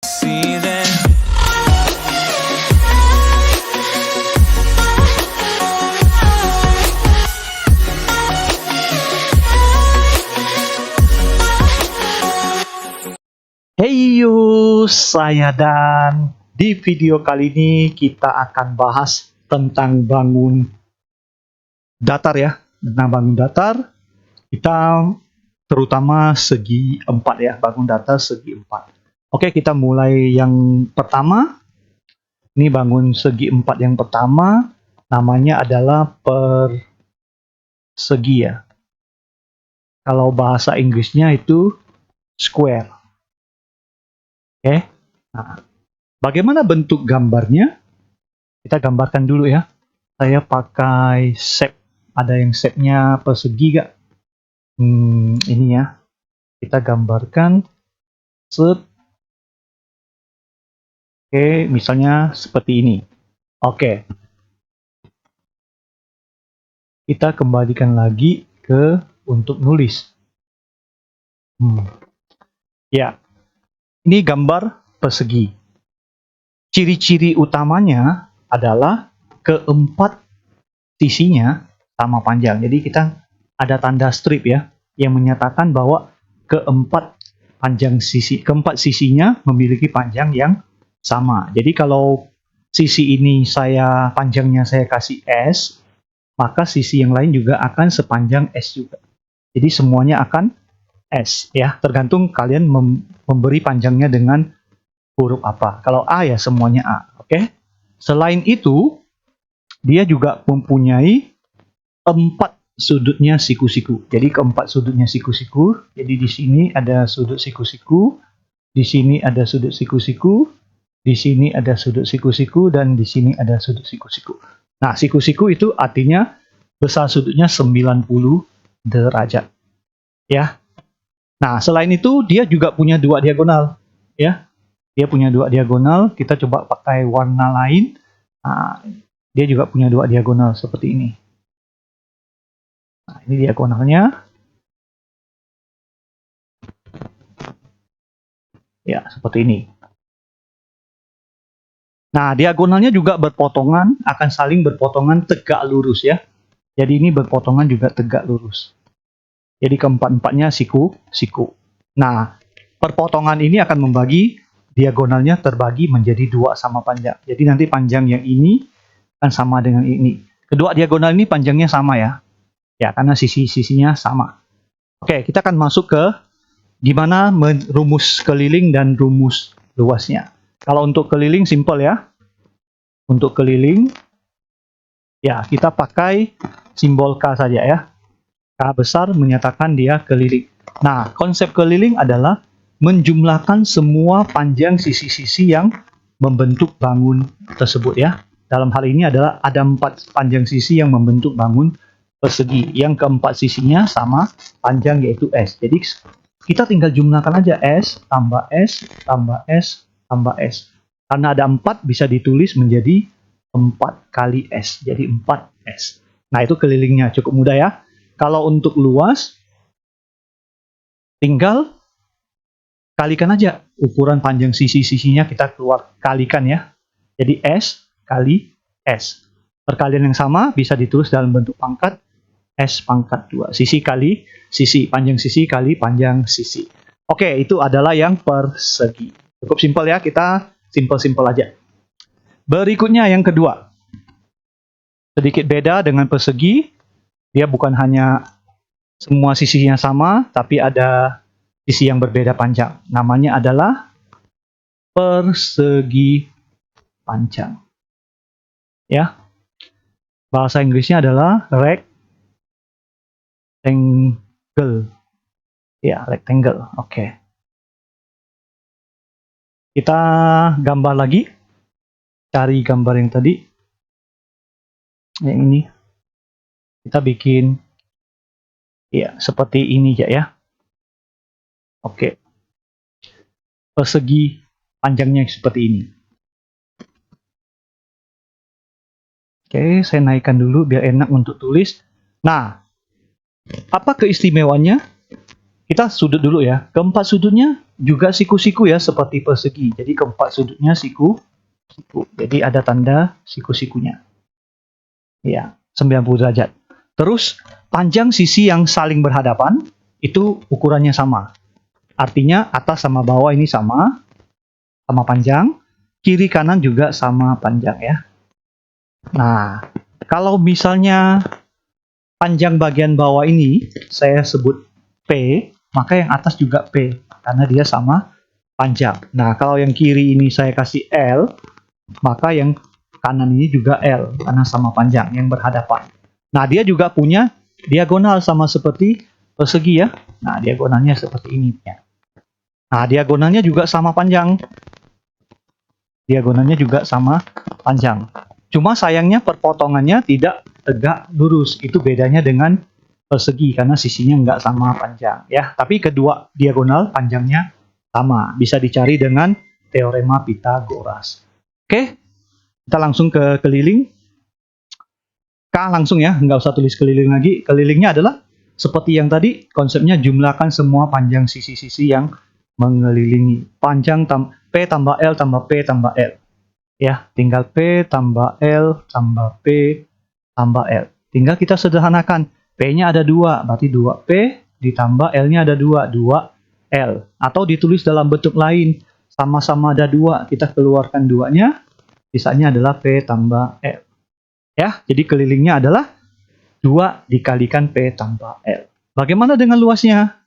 See that. Hey yo, saya Dan. Di video kali ini kita akan bahas tentang bangun datar ya. Tentang bangun datar, kita terutama segi 4 ya, bangun datar segi 4. Oke, kita mulai yang pertama. Ini bangun segi 4 yang pertama, namanya adalah persegi ya. Kalau bahasa Inggrisnya itu square. Oke. Nah, bagaimana bentuk gambarnya? Kita gambarkan dulu ya. Saya pakai shape. Ada yang shape-nya persegi gak? Ini ya. Kita gambarkan. Set. Oke, misalnya seperti ini. Oke. Kita kembalikan lagi ke untuk nulis. Ya. Ini gambar persegi. Ciri-ciri utamanya adalah keempat sisinya sama panjang. Jadi kita ada tanda strip ya yang menyatakan bahwa keempat sisinya memiliki panjang yang sama. Jadi kalau sisi ini panjangnya saya kasih S, maka sisi yang lain juga akan sepanjang S juga. Jadi semuanya akan S ya, tergantung kalian memberi panjangnya dengan huruf apa. Kalau A ya semuanya A, oke? Selain itu, dia juga mempunyai 4 sudutnya siku-siku. Jadi keempat sudutnya siku-siku. Jadi di sini ada sudut siku-siku, di sini ada sudut siku-siku, di sini ada sudut siku-siku, dan di sini ada sudut siku-siku. Nah, siku-siku itu artinya besar sudutnya 90 derajat. Ya. Nah, selain itu dia juga punya 2 diagonal, ya. Dia punya 2 diagonal. Kita coba pakai warna lain. Nah, dia juga punya 2 diagonal seperti ini. Nah, ini diagonalnya. Ya, seperti ini. Nah, diagonalnya juga berpotongan, akan saling berpotongan tegak lurus ya. Jadi ini berpotongan juga tegak lurus. Jadi keempat-empatnya siku. Nah, perpotongan ini akan membagi diagonalnya terbagi menjadi 2 sama panjang. Jadi nanti panjang yang ini akan sama dengan ini. Kedua diagonal ini panjangnya sama ya. Ya, karena sisi-sisinya sama. Oke, kita akan masuk ke gimana rumus keliling dan rumus luasnya. Kalau untuk keliling simple ya. Untuk keliling, ya kita pakai simbol K saja ya. K besar menyatakan dia keliling. Nah, konsep keliling adalah menjumlahkan semua panjang sisi-sisi yang membentuk bangun tersebut ya. Dalam hal ini adalah ada 4 panjang sisi yang membentuk bangun persegi. Yang keempat sisinya sama panjang yaitu S. Jadi kita tinggal jumlahkan aja S tambah S tambah S tambah S. Karena ada 4 bisa ditulis menjadi 4 kali S. Jadi 4S. Nah, itu kelilingnya cukup mudah ya. Kalau untuk luas, tinggal kalikan aja ukuran panjang sisi-sisinya, kita kalikan ya. Jadi S kali S. Perkalian yang sama bisa ditulis dalam bentuk pangkat S pangkat 2. Sisi kali sisi, panjang sisi kali panjang sisi. Oke, itu adalah yang persegi. Cukup simpel ya, kita simpel-simpel aja. Berikutnya yang kedua. Sedikit beda dengan persegi. Dia bukan hanya semua sisinya sama, tapi ada sisi yang berbeda panjang. Namanya adalah persegi panjang. Ya. Bahasa Inggrisnya adalah rectangle. Ya, rectangle. Oke. Kita gambar lagi. Cari gambar yang tadi. Yang ini. Kita bikin ya seperti ini ya. Oke. Persegi panjangnya seperti ini. Oke, saya naikkan dulu biar enak untuk tulis. Nah, apa keistimewaannya? kita sudut dulu ya. Keempat sudutnya juga siku-siku ya, seperti persegi. Jadi keempat sudutnya siku. Jadi ada tanda siku-sikunya. Ya, 90 derajat. Terus panjang sisi yang saling berhadapan itu ukurannya sama. Artinya atas sama bawah ini sama panjang, kiri kanan juga sama panjang ya. Nah, kalau misalnya panjang bagian bawah ini saya sebut P, maka yang atas juga P karena dia sama panjang. Nah, kalau yang kiri ini saya kasih L, maka yang kanan ini juga L karena sama panjang yang berhadapan. Nah, dia juga punya diagonal sama seperti persegi ya. Nah, diagonalnya seperti ini ya. Nah, diagonalnya juga sama panjang. Diagonalnya juga sama panjang. Cuma sayangnya perpotongannya tidak tegak lurus. Itu bedanya dengan persegi karena sisinya nggak sama panjang ya. Tapi kedua diagonal panjangnya sama. Bisa dicari dengan teorema Pitagoras. Oke, kita langsung ke keliling. K langsung ya, nggak usah tulis keliling lagi. Kelilingnya adalah seperti yang tadi, konsepnya jumlahkan semua panjang sisi-sisi yang mengelilingi. Panjang P tambah L tambah P tambah L. Ya, tinggal P tambah L tambah P tambah L. Tinggal kita sederhanakan. P-nya ada 2, berarti 2P ditambah L-nya ada 2, 2L. Atau ditulis dalam bentuk lain, sama-sama ada 2, kita keluarkan 2-nya, sisanya adalah P tambah L. Ya, jadi kelilingnya adalah 2 dikalikan P tambah L. Bagaimana dengan luasnya?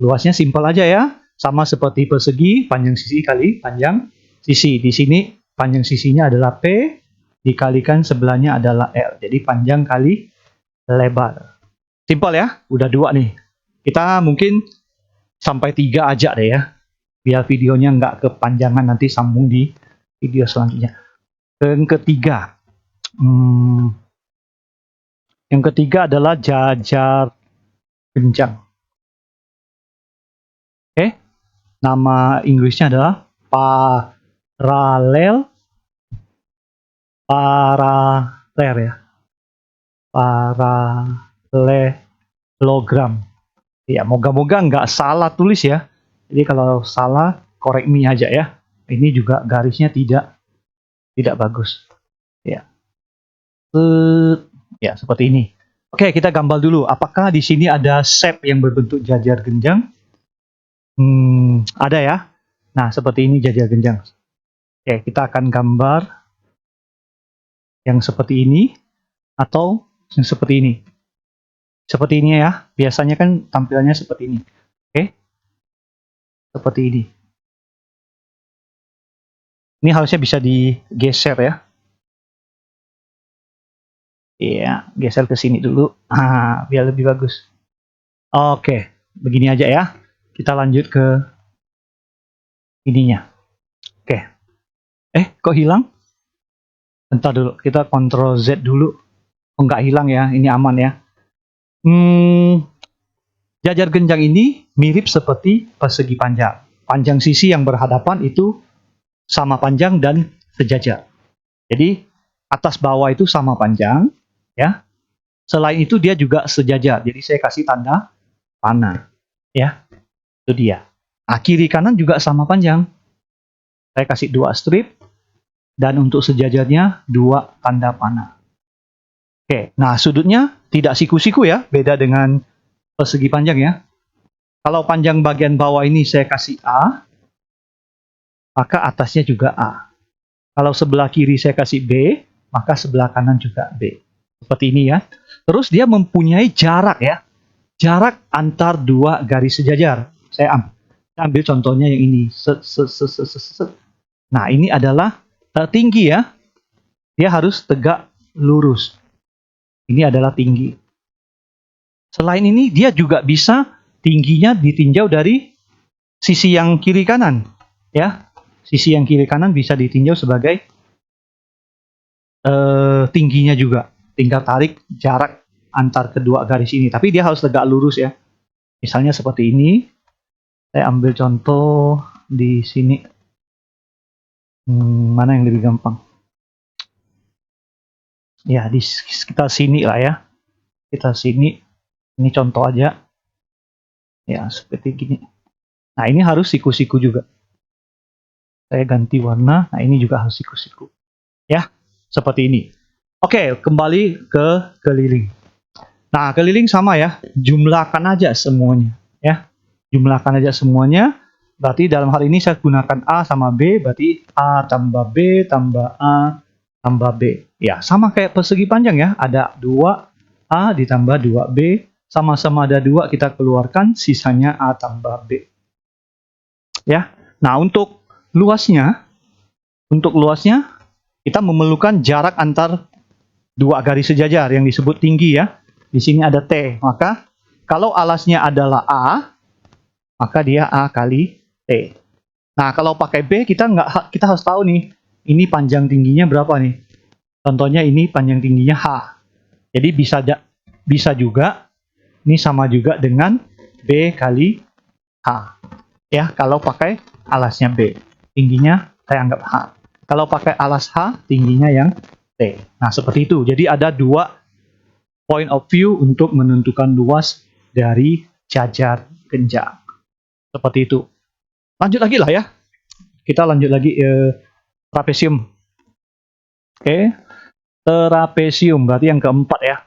Luasnya simpel aja ya. Sama seperti persegi, panjang sisi kali panjang sisi. Di sini panjang sisinya adalah P, dikalikan sebelahnya adalah L. Jadi panjang kali lebar. Simpel ya, udah 2 nih. Kita mungkin sampai 3 aja deh ya. Biar videonya nggak kepanjangan, nanti sambung di video selanjutnya. Yang ketiga. Yang ketiga adalah jajar genjang. Oke. Nama Inggrisnya adalah paralel ya. Paralelogram. Ya, moga-moga nggak salah tulis ya. Jadi kalau salah, correct me aja ya. Ini juga garisnya tidak bagus. Ya. Ya, seperti ini. Oke, kita gambar dulu. Apakah di sini ada shape yang berbentuk jajar genjang? Ada ya. Nah, seperti ini jajar genjang. Oke, kita akan gambar yang seperti ini atau yang seperti ini. Seperti ini ya. Biasanya kan tampilannya seperti ini. Oke. Seperti ini. Ini harusnya bisa digeser ya. Iya, geser ke sini dulu. Biar lebih bagus. Oke, begini aja ya. Kita lanjut ke ininya. Oke. Kok hilang? Bentar dulu, kita Ctrl Z dulu. Oh, nggak hilang ya, ini aman ya. Jajar genjang ini mirip seperti persegi panjang. Panjang sisi yang berhadapan itu sama panjang dan sejajar. Jadi atas bawah itu sama panjang, ya. Selain itu dia juga sejajar. Jadi saya kasih tanda panah, ya. Itu dia. Nah, kiri kanan juga sama panjang. Saya kasih 2 strip dan untuk sejajarnya 2 tanda panah. Oke, nah sudutnya tidak siku-siku ya, beda dengan persegi panjang ya. Kalau panjang bagian bawah ini saya kasih A, maka atasnya juga A. Kalau sebelah kiri saya kasih B, maka sebelah kanan juga B. Seperti ini ya. Terus dia mempunyai jarak ya. Jarak antar 2 garis sejajar. Saya ambil contohnya yang ini. Nah, ini adalah tinggi ya. Dia harus tegak lurus. Ini adalah tinggi. Selain ini, dia juga bisa tingginya ditinjau dari sisi yang kiri kanan. Ya, sisi yang kiri kanan bisa ditinjau sebagai tingginya juga. Tinggal tarik jarak antar kedua garis ini. Tapi dia harus tegak lurus ya. Misalnya seperti ini. Saya ambil contoh di sini. Mana yang lebih gampang? Ya, di sekitar sini lah ya. Kita sini. Ini contoh aja. Ya, seperti gini. Nah, ini harus siku-siku juga. Saya ganti warna. Nah, ini juga harus siku-siku. Ya, seperti ini. Oke, kembali ke keliling. Nah, keliling sama ya. Jumlahkan aja semuanya. Ya, jumlahkan aja semuanya. Berarti dalam hal ini saya gunakan A sama B. Berarti A tambah B tambah A tambah B. Ya, sama kayak persegi panjang ya. Ada 2A ditambah 2B. Sama-sama ada 2, kita keluarkan. Sisanya A tambah B. Ya, nah untuk luasnya kita memerlukan jarak antar dua garis sejajar yang disebut tinggi ya. Di sini ada T, maka kalau alasnya adalah A, maka dia A kali T. Nah, kalau pakai B kita harus tahu nih, ini panjang tingginya berapa nih. Contohnya ini panjang tingginya H. Jadi bisa juga ini sama juga dengan B kali H. Ya, kalau pakai alasnya B, tingginya saya anggap H. Kalau pakai alas H, tingginya yang T. Nah, seperti itu. Jadi ada 2 point of view untuk menentukan luas dari jajar genjang. Seperti itu. Lanjut lagi lah ya. Kita lanjut lagi trapesium. Oke. Trapesium berarti yang keempat ya.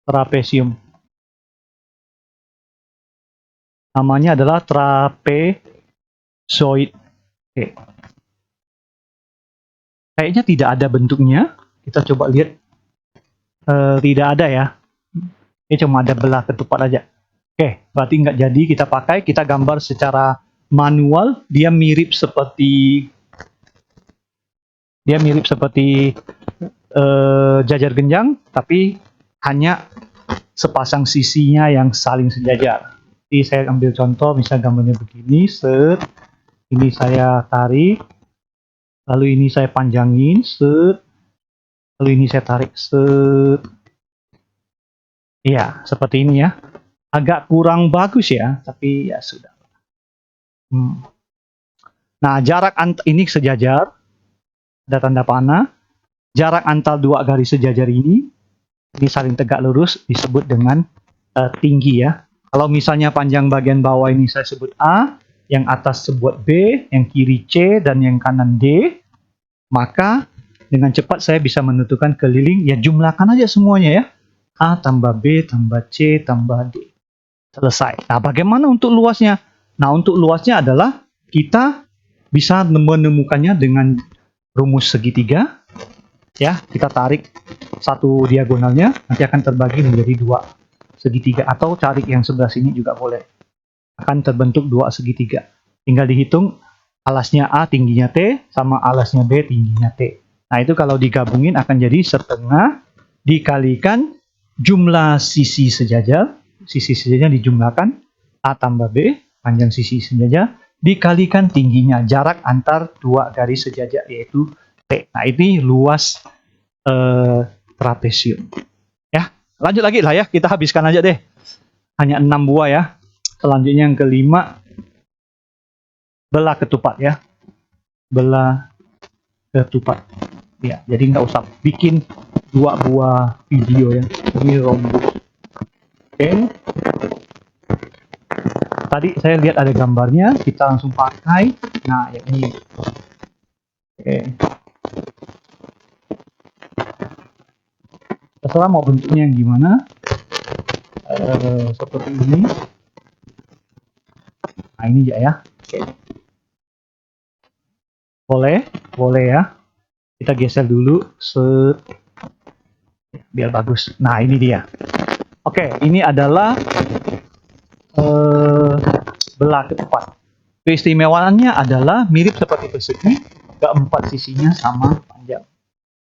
Trapesium. Namanya adalah trapezoid. Oke. Kayaknya tidak ada bentuknya. Kita coba lihat. Tidak ada ya. Ini cuma ada belah ketupat aja. Oke, berarti nggak jadi kita pakai. Kita gambar secara manual. Dia mirip seperti jajar genjang, tapi hanya sepasang sisinya yang saling sejajar. Jadi saya ambil contoh, misal gambarnya begini, set, ini saya tarik, lalu ini saya panjangin, set, lalu ini saya tarik, set. Iya, seperti ini ya. Agak kurang bagus ya, tapi ya sudah. Nah, jarak ini sejajar, ada tanda panah. Jarak antar 2 garis sejajar ini saling tegak lurus disebut dengan tinggi ya. Kalau misalnya panjang bagian bawah ini saya sebut A, yang atas sebut B, yang kiri C, dan yang kanan D, maka dengan cepat saya bisa menentukan keliling, ya jumlahkan aja semuanya ya. A tambah B tambah C tambah D. Selesai. Nah, bagaimana untuk luasnya? Nah, untuk luasnya adalah kita bisa menemukannya dengan rumus segitiga. Ya, kita tarik satu diagonalnya, nanti akan terbagi menjadi 2 segitiga, atau tarik yang sebelah sini juga boleh. Akan terbentuk 2 segitiga. Tinggal dihitung alasnya A tingginya T sama alasnya B tingginya T. Nah, itu kalau digabungin akan jadi setengah dikalikan jumlah sisi sejajar. Sisi sejajar dijumlahkan A tambah B, panjang sisi sejajar, dikalikan tingginya, jarak antar 2 garis sejajar, yaitu T. Nah, ini luas trapesium. Ya, lanjut lagi lah ya, kita habiskan aja deh. Hanya 6 buah ya. Selanjutnya yang kelima, belah ketupat ya. Belah ketupat. Ya, jadi nggak usah bikin 2 buah video ya. Ini rombus. Oke. Tadi saya lihat ada gambarnya, kita langsung pakai. Nah, ini. Oke. Terserah mau bentuknya yang gimana. Seperti ini. Nah, ini aja ya. Oke. Boleh ya. Kita geser dulu, set, biar bagus. Nah, ini dia. Oke, ini adalah belah ketupat. Keistimewaannya adalah mirip seperti persegi, keempat sisinya sama panjang.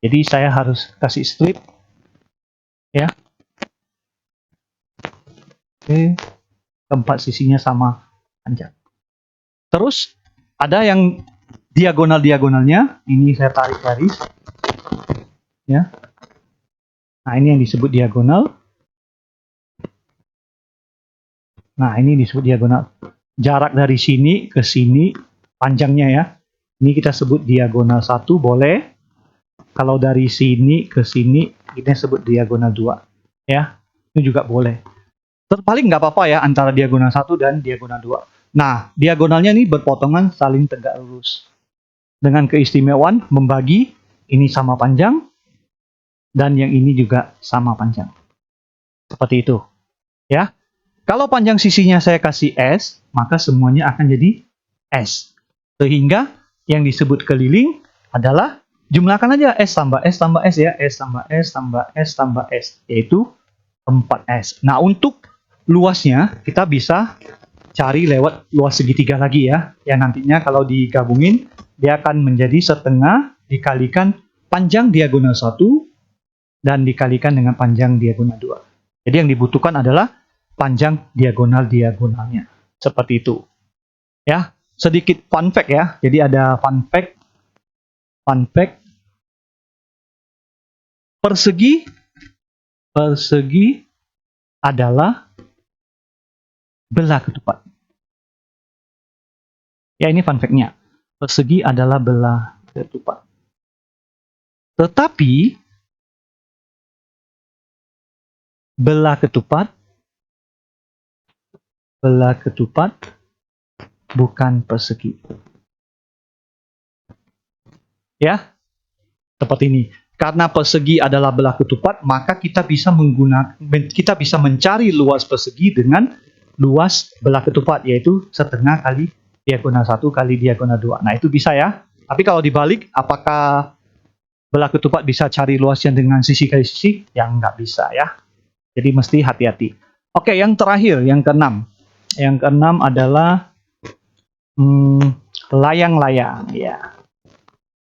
Jadi saya harus kasih strip, ya. Oke, keempat sisinya sama panjang. Terus ada yang diagonalnya, ini saya tarik garis, ya. Nah, ini yang disebut diagonal. Nah, ini disebut diagonal. Jarak dari sini ke sini, panjangnya ya. Ini kita sebut diagonal 1, boleh. Kalau dari sini ke sini, kita sebut diagonal 2. Ya, ini juga boleh. Terbalik nggak apa-apa ya antara diagonal 1 dan diagonal 2. Nah, diagonalnya ini berpotongan saling tegak lurus. Dengan keistimewaan membagi, ini sama panjang, dan yang ini juga sama panjang. Seperti itu. Ya. Kalau panjang sisinya saya kasih S, maka semuanya akan jadi S. Sehingga yang disebut keliling adalah jumlahkan aja S tambah S tambah S ya. S tambah S tambah S tambah S. Yaitu 4S. Nah, untuk luasnya kita bisa cari lewat luas segitiga lagi ya. Yang nantinya kalau digabungin, dia akan menjadi setengah dikalikan panjang diagonal 1 dan dikalikan dengan panjang diagonal 2. Jadi yang dibutuhkan adalah panjang diagonal-diagonalnya. Seperti itu. Ya, sedikit fun fact ya. Jadi ada fun fact. Persegi adalah belah ketupat. Ya, ini fun fact-nya. Persegi adalah belah ketupat. Tetapi belah ketupat bukan persegi. Ya, seperti ini. Karena persegi adalah belah ketupat, maka kita bisa mencari luas persegi dengan luas belah ketupat, yaitu setengah kali diagonal 1 kali diagonal 2. Nah, itu bisa ya. Tapi kalau dibalik, apakah belah ketupat bisa cari luasnya dengan sisi kali sisi? Yang nggak bisa ya. Jadi mesti hati-hati. Oke, yang terakhir, yang keenam. Yang keenam adalah layang-layang. Ya,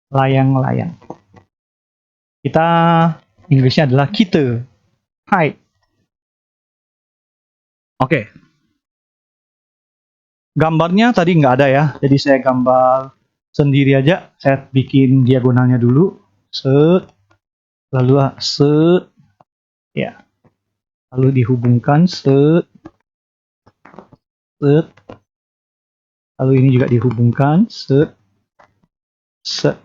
layang-layang. Kita Inggrisnya adalah kite. Hai. Oke. Gambarnya tadi nggak ada ya. Jadi saya gambar sendiri aja. Saya bikin diagonalnya dulu. Set. Lalu set. Ya. Lalu dihubungkan set. Set. Lalu ini juga dihubungkan set. Set.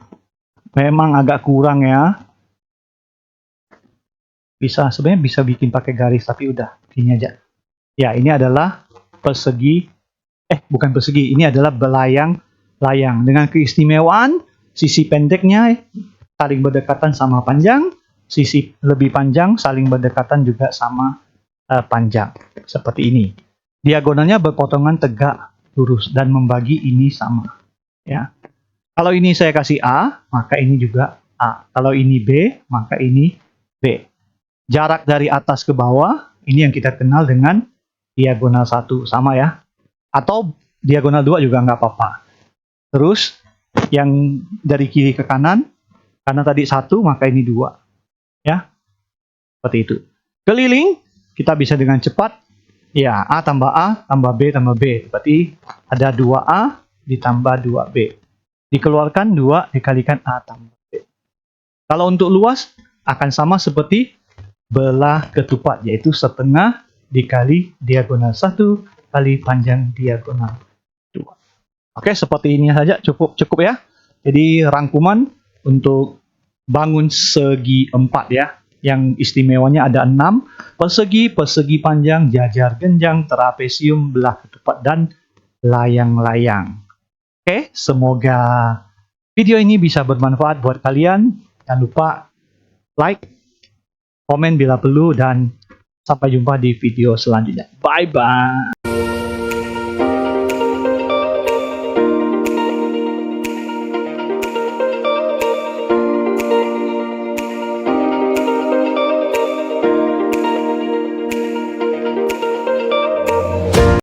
Memang agak kurang ya. Sebenarnya bisa bikin pakai garis, tapi udah ini aja. Ya, ini adalah persegi. Bukan persegi. Ini adalah belayang-layang dengan keistimewaan sisi pendeknya saling berdekatan sama panjang, sisi lebih panjang saling berdekatan juga sama panjang. Seperti ini. Diagonalnya berpotongan tegak lurus dan membagi ini sama. Ya. Kalau ini saya kasih A, maka ini juga A. Kalau ini B, maka ini B. Jarak dari atas ke bawah, ini yang kita kenal dengan diagonal 1, sama ya. Atau diagonal 2 juga nggak apa-apa. Terus, yang dari kiri ke kanan, karena tadi 1, maka ini 2. Ya, seperti itu. Keliling, kita bisa dengan cepat, ya, A tambah B tambah B. Berarti ada 2A ditambah 2B. Dikeluarkan 2 dikalikan A tambah B. Kalau untuk luas, akan sama seperti belah ketupat, yaitu setengah dikali diagonal 1 kali panjang diagonal 2. Oke, seperti ini saja cukup ya. Jadi rangkuman untuk bangun segi 4 ya. Yang istimewanya ada 6, persegi panjang, jajar genjang, trapesium, belah ketupat, dan layang-layang. Oke, semoga video ini bisa bermanfaat buat kalian. Jangan lupa like, komen bila perlu, dan sampai jumpa di video selanjutnya. Bye-bye.